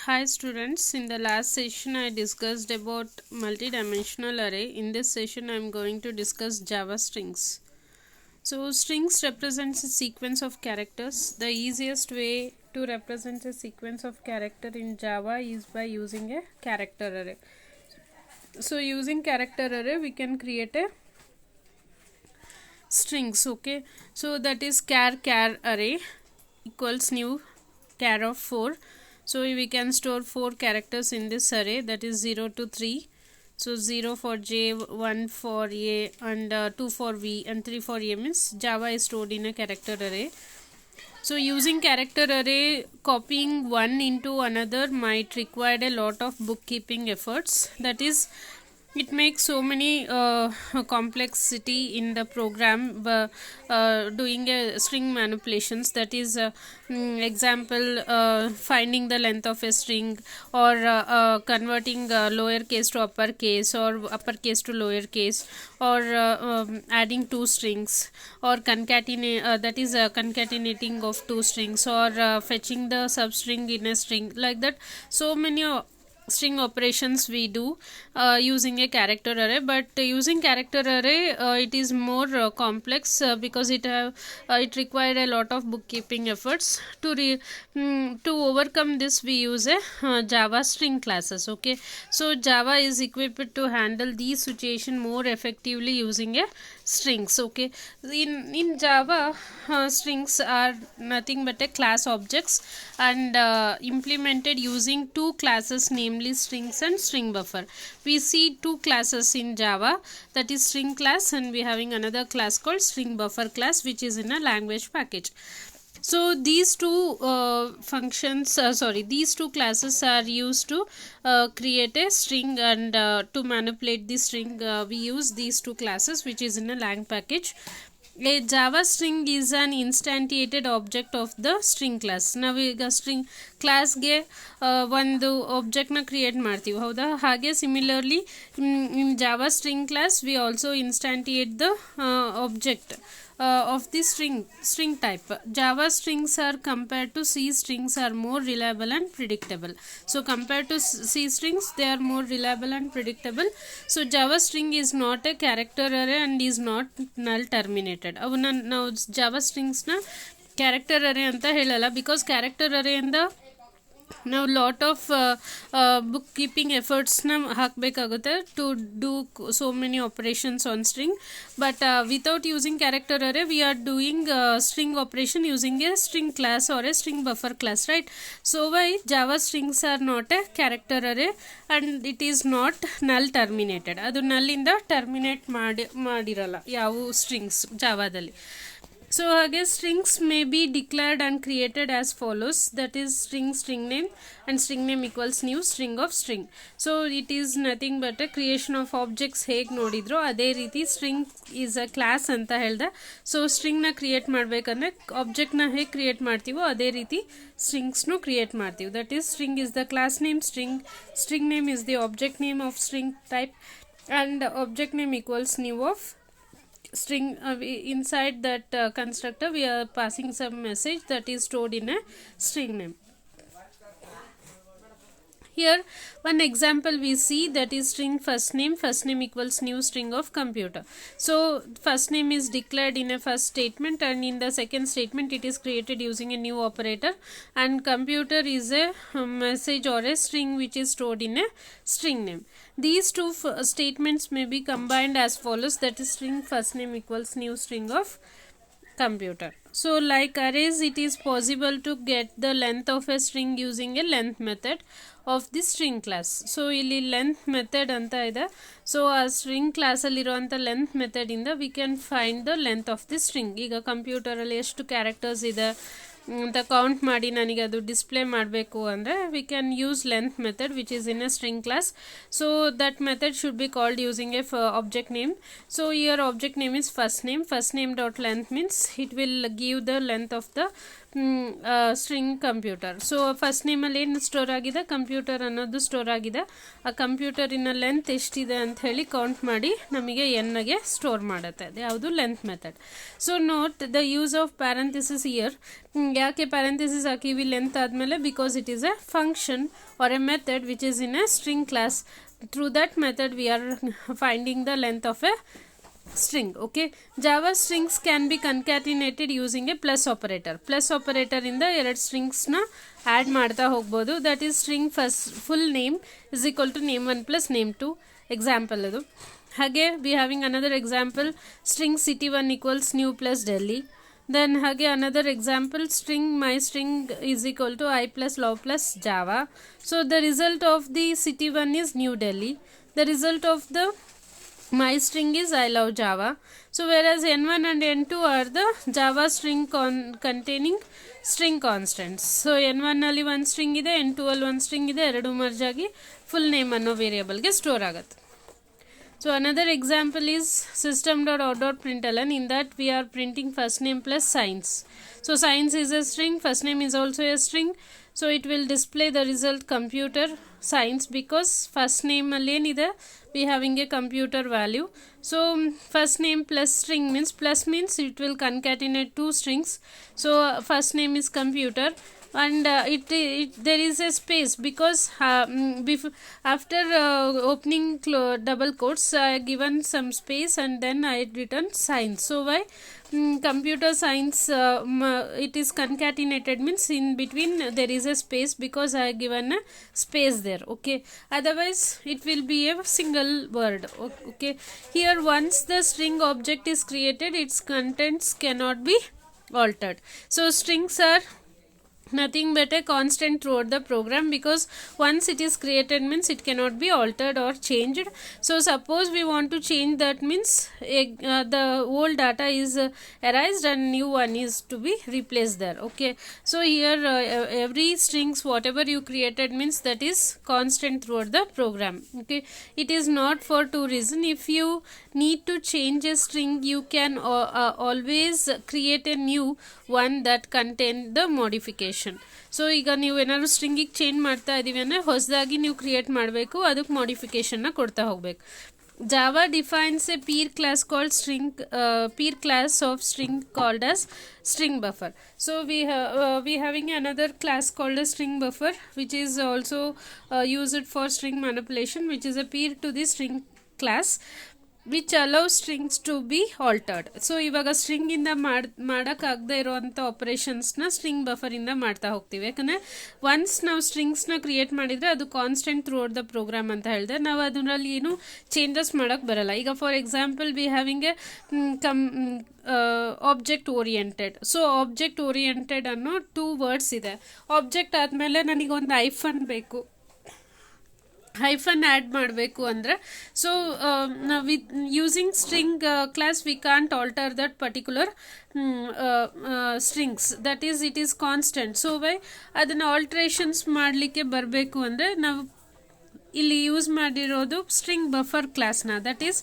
Hi students, in the last session I discussed about multidimensional array. In this session I am going to discuss Java strings. So strings represents a sequence of characters. The easiest way to represent a sequence of character in Java is by using a character array. So using character array we can create a strings. Okay, so that is char array equals new char of 4. So we can store 4 characters in this array, that is 0 to 3. So 0 for J, 1 for A, and 2 for V, and 3 for A means Java is stored in a character array. So using character array, copying one into another might require a lot of bookkeeping efforts. That is, it makes so many complexity in the program doing a string manipulations. That is example, finding the length of a string, or converting lowercase to uppercase, or uppercase to lowercase, or adding two strings, or concatenate, that is concatenating of two strings, or fetching the substring in a string, like that. So many string operations we do using a character array, but using character array it is more complex because it required a lot of bookkeeping efforts. To overcome this, we use a Java string classes. Okay, so Java is equipped to handle these situation more effectively using a strings. Okay, in Java strings are nothing but a class objects, and implemented using two classes, namely strings and string buffer. We see two classes in Java, that is string class, and we having another class called string buffer class, which is in a language package. So these two these two classes are used to create a string, and to manipulate the string we use these two classes, which is in a lang package. A Java string is an instantiated object of the string class. ನಾವೀಗ string ಕ್ಲಾಸ್ಗೆ ಒಂದು ಆಬ್ಜೆಕ್ಟ್ನ create ಮಾಡ್ತೀವಿ, ಹೌದಾ? ಹಾಗೆ similarly in Java string class we also instantiate the object of the string type. Java strings are compared to C strings are more reliable and predictable. So compared to C strings, they are more reliable and predictable. So Java string is not a character array and is not null terminated. Now Java strings na character array anta helala, because character array ಇಂದ ನಾವು lot of book keeping ಎಫರ್ಟ್ಸ್ನ ಹಾಕಬೇಕಾಗುತ್ತೆ to do so many operations on string. But without using character array we are doing string operation using a string class or a string buffer class, right? So why Java strings are not a character array and it is not null terminated. ಅದು ನಲ್ಲಿಂದ terminate ಮಾಡಿರಲ್ಲ ಯಾವ strings ಜಾವಾದಲ್ಲಿ. So again, strings may be declared and created as follows, that is string name, and string name equals new string of string. So it is nothing but a creation of objects. ಹೇಗೆ ನೋಡಿದ್ರು ಅದೇ ರೀತಿ string is a class ಅಂತ ಹೇಳ್ದೆ. So ಸ್ಟ್ರಿಂಗ್ನ create ಮಾಡಬೇಕಂದ್ರೆ ಆಬ್ಜೆಕ್ಟ್ನ ಹೇಗೆ create ಮಾಡ್ತೀವೋ ಅದೇ ರೀತಿ ಸ್ಟ್ರಿಂಗ್ಸ್ನು ಕ್ರಿಯೇಟ್ ಮಾಡ್ತೀವಿ. That is string is the class name, string name is the object name of string type, and object name equals new of string. Inside that constructor we are passing some message that is stored in a string name. Here one example we see, that is string first name equals new string of computer. So first name is declared in a first statement, and in the second statement it is created using a new operator, and computer is a message or a string which is stored in a string name. These two statements may be combined as follows, that is string first name equals new string of computer. So like arrays, it is possible to get the length of a string using a length method of the string class. So ಇಲ್ಲಿ length method ಅಂತ ಇದೆ. So ಆ string ಕ್ಲಾಸಲ್ಲಿರುವಂಥ length ಮೆಥಡಿಂದ we can find the length of the string. ಈಗ ಕಂಪ್ಯೂಟರಲ್ಲಿ ಎಷ್ಟು characters ಇದೆ ಅಂತ ಕೌಂಟ್ ಮಾಡಿ ನನಗೆ ಅದು ಡಿಸ್ಪ್ಲೇ ಮಾಡಬೇಕು ಅಂದರೆ V can use length method which is in a string class. So that method should be called using A object name. So here object name is first name dot length means it will give the length of the string computer. So first ನೇಮಲ್ಲಿ ಏನು store ಆಗಿದೆ, computer ಅನ್ನೋದು store ಆಗಿದೆ. ಆ ಕಂಪ್ಯೂಟರಿನ length ಎಷ್ಟಿದೆ ಅಂತ ಹೇಳಿ count ಮಾಡಿ ನಮಗೆ ಎನ್ಗೆ ಸ್ಟೋರ್ ಮಾಡುತ್ತೆ. ಅದು ಯಾವುದು length method. So note the use of parenthesis year. ಯಾಕೆ ಪ್ಯಾರಂಥಿಸಿಸ್ ಹಾಕಿವಿ ಲೆಂತ್ ಆದಮೇಲೆ, because it is A function or a method which is in a string class. Through that method we are finding the length of a string. Okay, Java strings can be concatenated using a plus operator. Plus operator ಇಂದ ಎರಡು ಸ್ಟ್ರಿಂಗ್ಸ್ನ add ಮಾಡ್ತಾ ಹೋಗ್ಬೋದು. That is string first full name is equal to name1 plus name2. Example ಅದು. ಹಾಗೆ we having another example, string city1 equals new plus Delhi. Then again another example, string my string is equal to I plus love plus Java. So the result of the city1 is New Delhi. The result of the my string is I love Java. So whereas n1 and n2 are the Java string containing string constants. So n1 ಅಲ್ಲಿ ಒಂದು string ಇದೆ, n2 ಅಲ್ಲಿ ಒಂದು string ಇದೆ, ಎರಡು merge ಆಗಿ full name ಅನ್ನೋ ವೇರಿಯೇಬಲ್ಗೆ store ಆಗುತ್ತೆ. So another example is system.out.println. In that we are printing first name plus science. So science is a string, first name is also a string. So it will display the result computer science, because first name alli enide we having a computer value. So first name plus string means, plus means it will concatenate two strings. So first name is computer, and there is a space, because after opening double quotes I given some space and then I written science. So why computer science it is concatenated means in between there is a space, because I given a space there. Okay, otherwise it will be a single word. Okay, here once the string object is created, its contents cannot be altered. So strings are nothing but a constant throughout the program, because once it is created means it cannot be altered or changed. So suppose we want to change, that means the old data is erased and new one is to be replaced there. Okay, so here every strings whatever you created means that is constant throughout the program. Okay, it is not for two reason. If you need to change a string, you can always create a new one that contain the modification. So ಈಗ ನೀವು ಏನಾದ್ರು ಸ್ಟ್ರಿಂಗಿಗೆ change ಮಾಡ್ತಾ ಇದ್ದೀವಿ ಅಂದರೆ ಹೊಸದಾಗಿ ನೀವು create ಮಾಡಬೇಕು, ಅದಕ್ಕೆ ಮಾಡಿಫಿಕೇಷನ್ನ ಕೊಡ್ತಾ ಹೋಗಬೇಕು. Java defines a peer class called peer class of string called as string buffer. So we having another class called a string buffer, which is also used for string manipulation, which is a peer to the string class, which allows strings to be altered. So ಇವಾಗ ಸ್ಟ್ರಿಂಗಿಂದ ಮಾಡೋಕ್ಕಾಗದೇ ಇರೋವಂಥ ಆಪ್ರೇಷನ್ಸ್ನ string ಬಫರಿಂದ ಮಾಡ್ತಾ ಹೋಗ್ತೀವಿ. ಯಾಕಂದರೆ once ನಾವು ಸ್ಟ್ರಿಂಗ್ಸ್ನ create ಮಾಡಿದರೆ ಅದು constant throughout the program ಅಂತ ಹೇಳಿದ್ರೆ ನಾವು ಅದರಲ್ಲಿ ಏನು ಚೇಂಜಸ್ ಮಾಡೋಕ್ಕೆ ಬರಲ್ಲ. ಈಗ for example we having a object oriented. So object oriented ಅನ್ನೋ 2 ವರ್ಡ್ಸ್ ಇದೆ. ಆಬ್ಜೆಕ್ಟ್ ಆದಮೇಲೆ ನನಗೊಂದು ಐಫನ್ ಬೇಕು, ಹೈಫನ್ ಆ್ಯಡ್ ಮಾಡಬೇಕು ಅಂದರೆ, so with using string class we can't alter that particular strings, that is it is constant. So why ಅದನ್ನು alterations ಮಾಡಲಿಕ್ಕೆ ಬರಬೇಕು ಅಂದರೆ ನಾವು ಇಲ್ಲಿ ಯೂಸ್ ಮಾಡಿರೋದು ಸ್ಟ್ರಿಂಗ್ ಬಫರ್ ಕ್ಲಾಸ್ನ, ದಟ್ ಈಸ್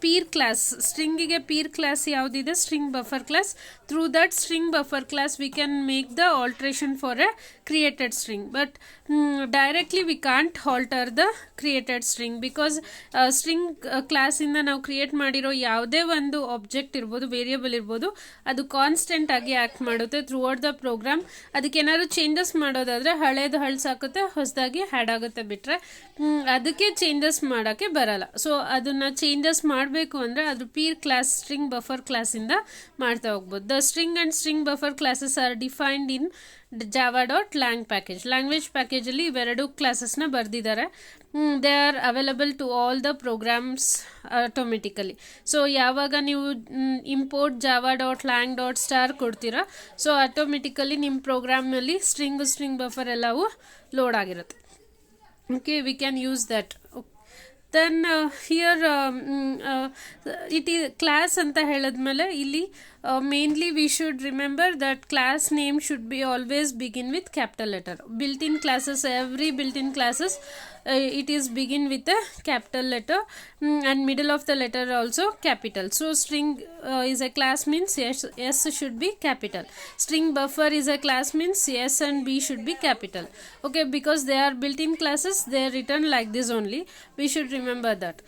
ಪೀರ್ ಕ್ಲಾಸ್. ಸ್ಟ್ರಿಂಗಿಗೆ ಪೀರ್ ಕ್ಲಾಸ್ ಯಾವುದಿದೆ, string buffer class. Through that string buffer class we can make the alteration for a created string, but directly we can't alter the created string, because string class ಇಂದ ನಾವು create ಮಾಡಿರೋ ಯಾವುದೇ ಒಂದು object ಇರ್ಬೋದು, variable ಇರ್ಬೋದು, ಅದು constant ಆಗಿ act ಮಾಡುತ್ತೆ ಥ್ರೂ ಔಟ್ ದ ಪ್ರೋಗ್ರಾಮ್. ಅದಕ್ಕೆ ಏನಾದ್ರು ಚೇಂಜಸ್ ಮಾಡೋದಾದರೆ ಹಳೇದು ಹಳ್ಸಾಕುತ್ತೆ, ಹೊಸದಾಗಿ ಹ್ಯಾಡ್ ಆಗುತ್ತೆ, ಬಿಟ್ಟರೆ ಅದಕ್ಕೆ ಚೇಂಜಸ್ ಮಾಡೋಕ್ಕೆ ಬರಲ್ಲ. ಸೊ ಅದನ್ನು ಚೇಂಜಸ್ ಮಾಡಬೇಕು ಅಂದರೆ ಅದು ಪೀರ್ ಕ್ಲಾಸ್ ಸ್ಟ್ರಿಂಗ್ ಬಫರ್ ಕ್ಲಾಸಿಂದ ಮಾಡ್ತಾ ಹೋಗ್ಬೋದು. The string and string buffer classes are defined in java.lang package. Language ಪ್ಯಾಕೇಜಲ್ಲಿ ಇವೆರಡು ಕ್ಲಾಸಸ್ನ ಬರೆದಿದ್ದಾರೆ. They are available to all the programs automatically. So ಯಾವಾಗ ನೀವು ಇಂಪೋರ್ಟ್ java.lang.star ಕೊಡ್ತೀರಾ, ಸೊ ಆಟೋಮೆಟಿಕಲಿ ನಿಮ್ಮ ಪ್ರೋಗ್ರಾಮ್ನಲ್ಲಿ ಸ್ಟ್ರಿಂಗ್ ಬಫರ್ ಎಲ್ಲವೂ ಲೋಡ್ ಆಗಿರುತ್ತೆ. Okay, we can use that. Then here it ಈ ಕ್ಲಾಸ್ ಅಂತ ಹೇಳಿದ್ಮೇಲೆ ಇಲ್ಲಿ mainly we should remember that class name should be always begin with capital letter. Built-in classes, every built-in classes, it is begin with a capital letter, and middle of the letter also capital. So string is a class means S should be capital. String buffer is a class means S and B should be capital. Okay, because they are built-in classes, they are written like this only. We should remember that.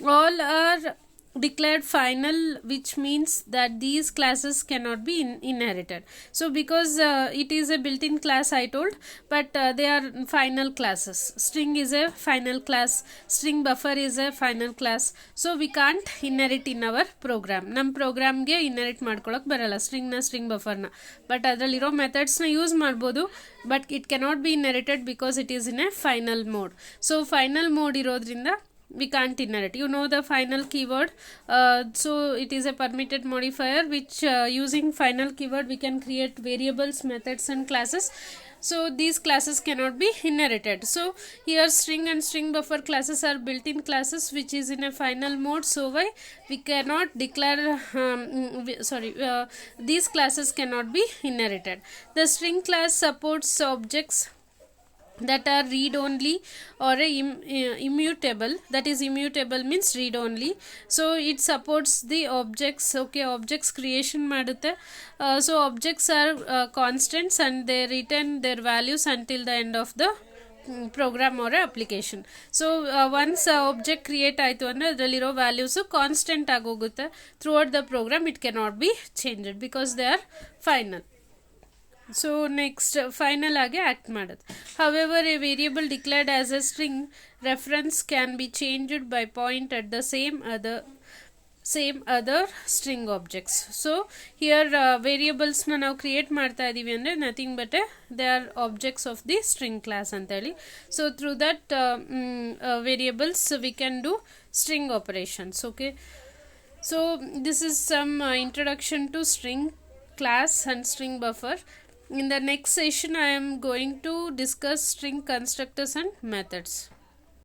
All are declared final, which means that these classes cannot be inherited. So because it is a built-in class I told, but they are final classes. String is a final class, string buffer is a final class, so we can't inherit in our program. Nam program ge inherit ಮಾಡ್ಕೊಳ್ಳೋಕೆ ಬರಲ್ಲ string na string buffer na, but ಅದರಲ್ಲಿರೋ methods na use ಮಾಡ್ಬೋದು, but it cannot be inherited because it is in a final mode. So final mode ಇರೋದ್ರಿಂದ we can't inherit. You know the final keyword, so it is a permitted modifier which using final keyword we can create variables, methods and classes. So these classes cannot be inherited. So here string and string buffer classes are built-in classes which is in a final mode, so why we cannot declare these classes cannot be inherited. The string class supports objects that are read only or a immutable, that is immutable means read only. So it supports the objects. Okay, objects creation ಮಾಡುತ್ತೆ. So objects are constants and they return their values until the end of the program or application. So once object create ಆಯಿತು ಅಂದರೆ ಅದರಲ್ಲಿರೋ values constant ಆಗೋಗುತ್ತೆ throughout the program. It cannot be changed because they are final. So next final ಆಗಿ act ಮಾಡುತ್ತೆ. However, a variable declared as a string reference can be changed by point at the same other string objects. So here variables na ನಾವು create ಮಾಡ್ತಾ ಇದೀವಿ ಅಂದರೆ nothing but they are objects of the string class ಅಂತ ಹೇಳಿ. So through that variables we can do string operations. Okay, so this is some introduction to string class and string buffer. In the next session I am going to discuss string constructors and methods.